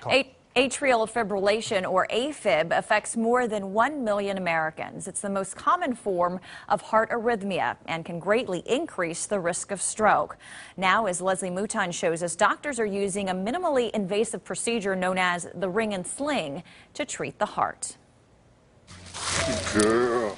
Atrial fibrillation, or Afib, affects more than 1 million Americans. It's the most common form of heart arrhythmia and can greatly increase the risk of stroke. Now, as Leslie Mouton shows us, doctors are using a minimally invasive procedure known as the ring and sling to treat the heart.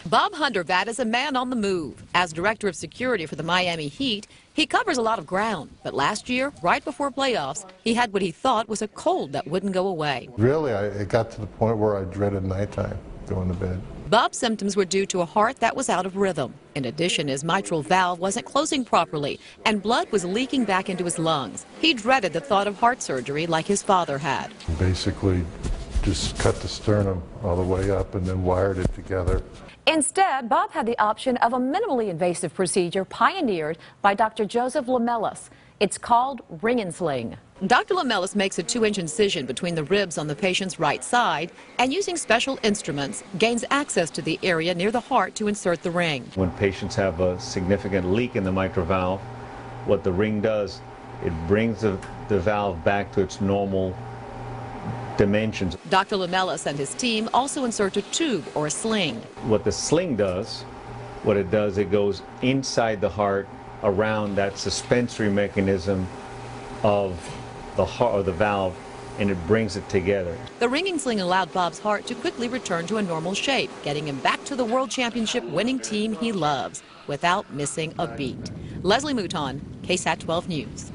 Bob Hundervat is a man on the move. As director of security for the Miami Heat, he covers a lot of ground. But last year, right before playoffs, he had what he thought was a cold that wouldn't go away. Really, it got to the point where I dreaded nighttime, going to bed. Bob's symptoms were due to a heart that was out of rhythm. In addition, his mitral valve wasn't closing properly, and blood was leaking back into his lungs. He dreaded the thought of heart surgery like his father had. Basically, just cut the sternum all the way up and then wired it together. Instead, Bob had the option of a minimally invasive procedure pioneered by Dr. Joseph Lamelas. It's called ring and sling. Dr. Lamelas makes a 2-inch incision between the ribs on the patient's right side and, using special instruments, gains access to the area near the heart to insert the ring. When patients have a significant leak in the mitral valve, what the ring does, it brings the valve back to its normal dimensions. Dr. Lamelas and his team also insert a tube or a sling. What the sling does, it goes inside the heart around that suspensory mechanism of the heart or the valve, and it brings it together. The ringing sling allowed Bob's heart to quickly return to a normal shape, getting him back to the World Championship winning team he loves without missing a beat. Leslie Mouton, KSAT 12 News.